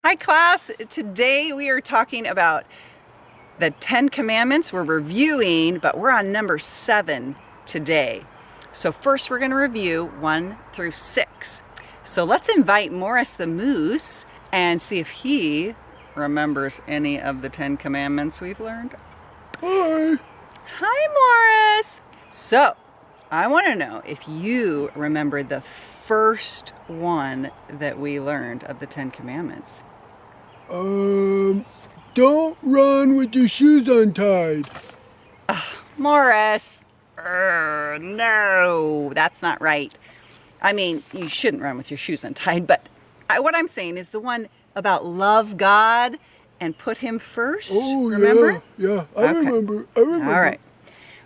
Hi class, today we are talking about the 10 Commandments. We're reviewing, but we're on number 7 today. So first we're going to review 1 through 6. So let's invite Morris the Moose and see if he remembers any of the 10 Commandments we've learned. Hi. Hi Morris! So I want to know if you remember the first one that we learned of the 10 Commandments. Don't run with your shoes untied. Morris, no, that's not right. I mean, you shouldn't run with your shoes untied, but what I'm saying is the one about love God and put Him first. Oh, remember? Yeah. I Okay. remember. All right.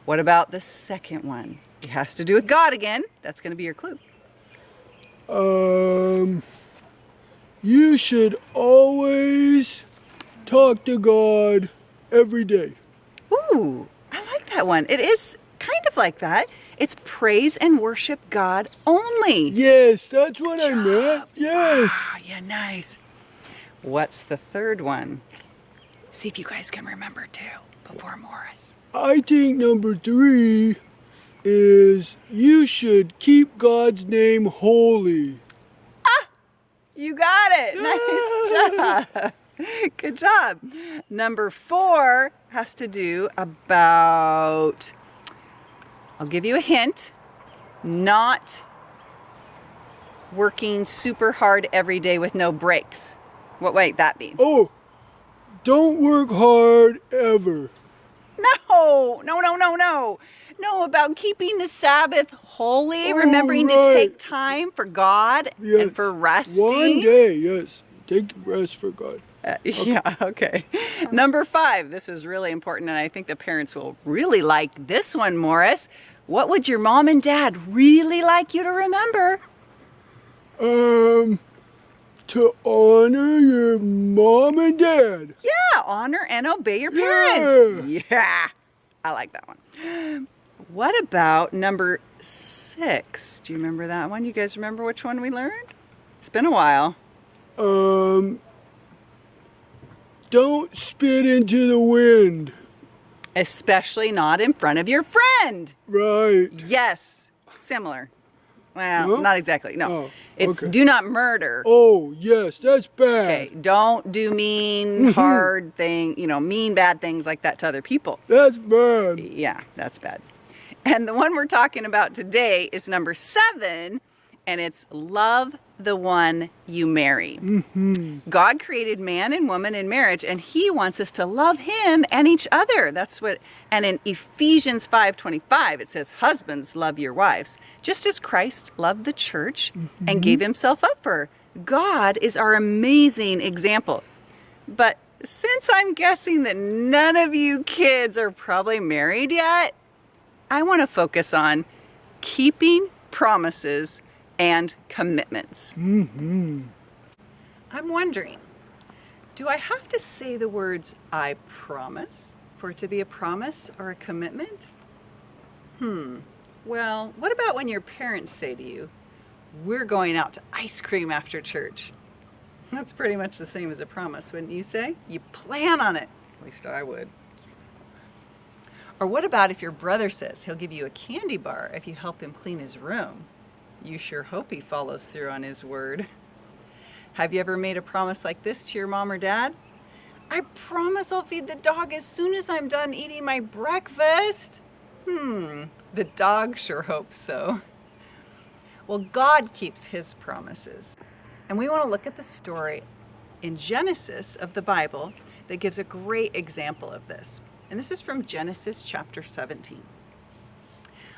What about the second one? It has to do with God again. That's going to be your clue. You should always talk to God every day. Ooh, I like that one. It is kind of like that. It's praise and worship God only. Yes, that's what I meant. Yes. Ah, yeah, nice. What's the third one? See if you guys can remember too before Morris. I think number 3 is you should keep God's name holy. You got it. Nice job. Good job. Number 4 has to do about, I'll give you a hint, not working super hard every day with no breaks. What might that be? Oh, don't work hard ever. No, about keeping the Sabbath holy, Oh, remembering to right. take time for God Yes. and for resting. One day, yes. Take the rest for God. Yeah, okay. Number 5, this is really important, and I think the parents will really like this one, Morris. What would your mom and dad really like you to remember? To honor your mom and dad. Yeah, honor and obey your parents. Yeah, I like that one. What about number 6? Do you remember that one? You guys remember which one we learned? It's been a while. Don't spit into the wind. Especially not in front of your friend. Right. Yes, similar. Well, No? not exactly. No, Oh, it's okay. do not murder. Oh, yes, that's bad. Okay, don't do mean, hard mean, bad things like that to other people. That's bad. Yeah, that's bad. And the one we're talking about today is number 7, and it's love the one you marry. God created man and woman in marriage, and He wants us to love Him and each other. And in Ephesians 5:25, it says, husbands, love your wives, just as Christ loved the church and gave Himself up for her. God is our amazing example. But since I'm guessing that none of you kids are probably married yet, I want to focus on keeping promises and commitments. I'm wondering, do I have to say the words I promise for it to be a promise or a commitment? Well, what about when your parents say to you, we're going out to ice cream after church? That's pretty much the same as a promise, wouldn't you say? You plan on it. At least I would. Or what about if your brother says he'll give you a candy bar if you help him clean his room? You sure hope he follows through on his word. Have you ever made a promise like this to your mom or dad? I promise I'll feed the dog as soon as I'm done eating my breakfast. The dog sure hopes so. Well, God keeps His promises. And we want to look at the story in Genesis of the Bible that gives a great example of this. And this is from Genesis chapter 17.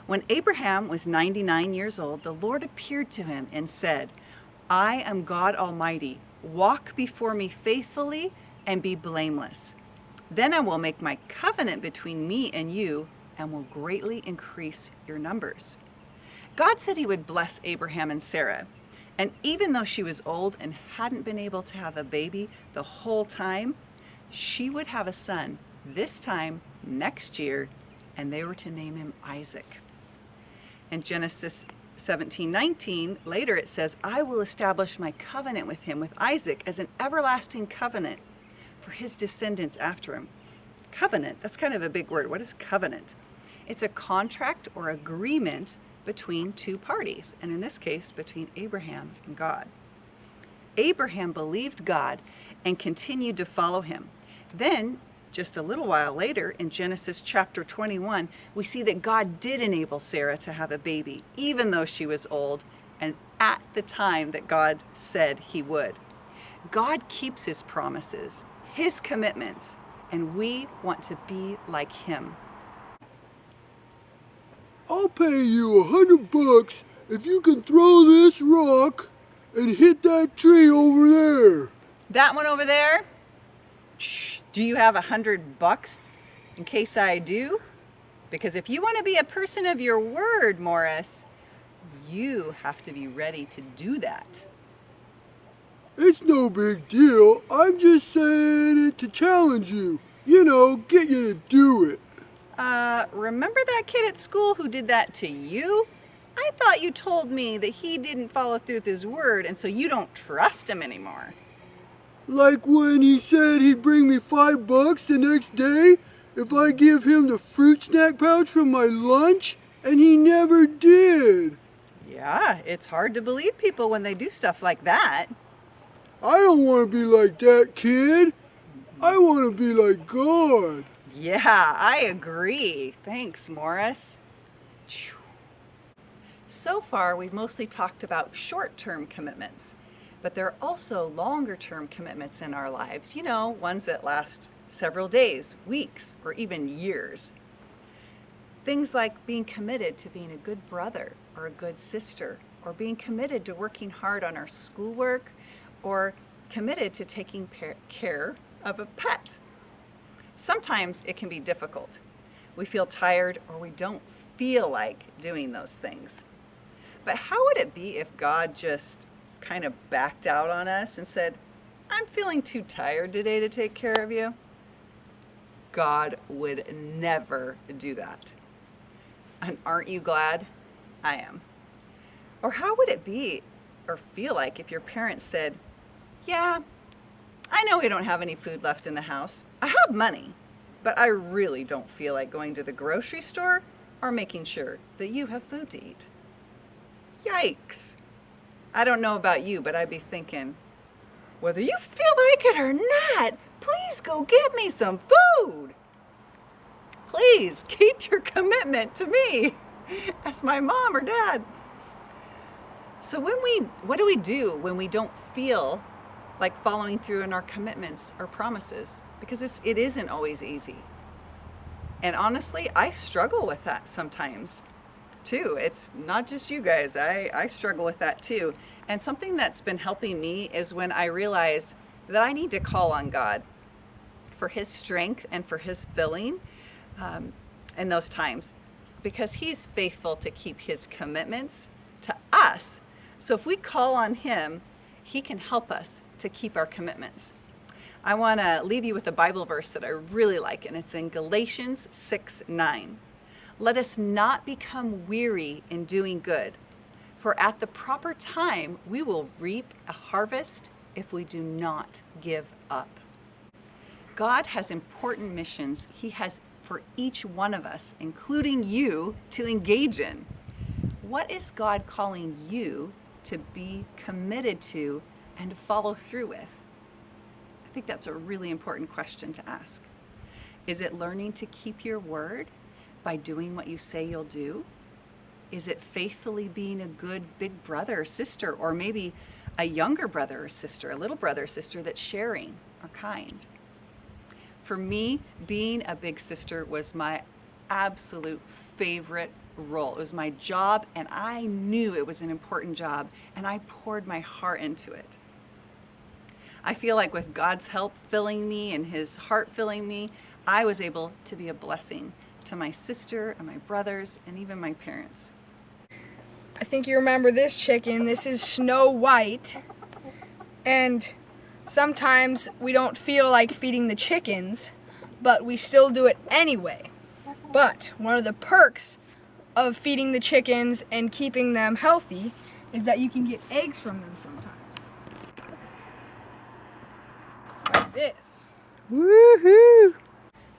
When Abraham was 99 years old, the Lord appeared to him and said, I am God Almighty. Walk before me faithfully and be blameless. Then I will make my covenant between me and you and will greatly increase your numbers. God said He would bless Abraham and Sarah. And even though she was old and hadn't been able to have a baby the whole time, she would have a son this time next year, and they were to name him Isaac. And Genesis 17:19, later it says, I will establish my covenant with him, with Isaac, as an everlasting covenant for his descendants after him. Covenant, that's kind of a big word. What is covenant? It's a contract or agreement between two parties, and in this case, between Abraham and God. Abraham believed God and continued to follow him. Then, just a little while later, in Genesis chapter 21, we see that God did enable Sarah to have a baby, even though she was old, and at the time that God said he would. God keeps his promises, his commitments, and we want to be like him. I'll pay you $100 if you can throw this rock and hit that tree over there. That one over there? Shh. Do you have $100 in case I do? Because if you want to be a person of your word, Morris, you have to be ready to do that. It's no big deal. I'm just saying it to challenge you. You know, get you to do it. Remember that kid at school who did that to you? I thought you told me that he didn't follow through with his word, and so you don't trust him anymore. Like when he said he'd bring me $5 the next day if I give him the fruit snack pouch from my lunch, and he never did. Yeah, it's hard to believe people when they do stuff like that. I don't want to be like that kid. I want to be like God. Yeah, I agree. Thanks, Morris. So far, we've mostly talked about short-term commitments, but there are also longer-term commitments in our lives. You know, ones that last several days, weeks, or even years. Things like being committed to being a good brother or a good sister, or being committed to working hard on our schoolwork, or committed to taking care of a pet. Sometimes it can be difficult. We feel tired or we don't feel like doing those things. But how would it be if God just kind of backed out on us and said, I'm feeling too tired today to take care of you? God would never do that. And aren't you glad? I am. Or how would it be or feel like if your parents said, yeah, I know we don't have any food left in the house. I have money, but I really don't feel like going to the grocery store or making sure that you have food to eat. Yikes. I don't know about you, but I'd be thinking, whether you feel like it or not, please go get me some food. Please keep your commitment to me as my mom or dad. So what do we do when we don't feel like following through on our commitments or promises? Because it isn't always easy. And honestly, I struggle with that sometimes too. It's not just you guys. I struggle with that too. And something that's been helping me is when I realize that I need to call on God for his strength and for his filling in those times, because he's faithful to keep his commitments to us. So if we call on him, he can help us to keep our commitments. I want to leave you with a Bible verse that I really like, and it's in Galatians 6:9. Let us not become weary in doing good, for at the proper time we will reap a harvest if we do not give up. God has important missions he has for each one of us, including you, to engage in. What is God calling you to be committed to and to follow through with? I think that's a really important question to ask. Is it learning to keep your word by doing what you say you'll do? Is it faithfully being a good big brother or sister, or maybe a younger brother or sister, a little brother or sister that's sharing or kind? For me, being a big sister was my absolute favorite role. It was my job, and I knew it was an important job, and I poured my heart into it. I feel like with God's help filling me and his heart filling me, I was able to be a blessing to my sister and my brothers and even my parents. I think you remember this chicken. This is Snow White. And sometimes we don't feel like feeding the chickens, but we still do it anyway. But one of the perks of feeding the chickens and keeping them healthy is that you can get eggs from them sometimes. Like this. Woohoo!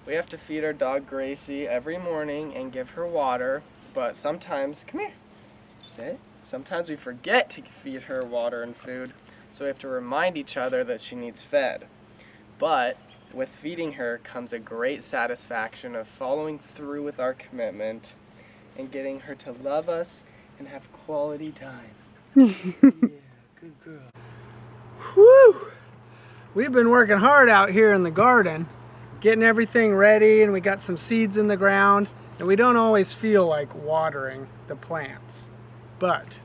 We have to feed our dog Gracie every morning and give her water, but sometimes, come here, sit. Sometimes we forget to feed her water and food, so we have to remind each other that she needs fed. But with feeding her comes a great satisfaction of following through with our commitment and getting her to love us and have quality time. Yeah, good girl. Whew! We've been working hard out here in the garden, getting everything ready, and we got some seeds in the ground, and we don't always feel like watering the plants. But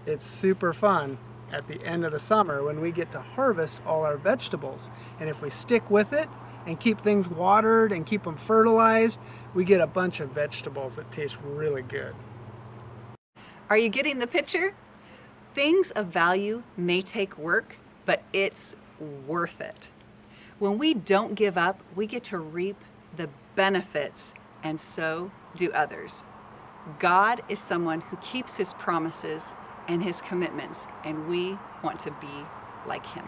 it's super fun at the end of the summer when we get to harvest all our vegetables. And if we stick with it and keep things watered and keep them fertilized, we get a bunch of vegetables that taste really good. Are you getting the picture? Things of value may take work, but it's worth it. When we don't give up, we get to reap the benefits, and so do others. God is someone who keeps his promises and his commitments, and we want to be like him.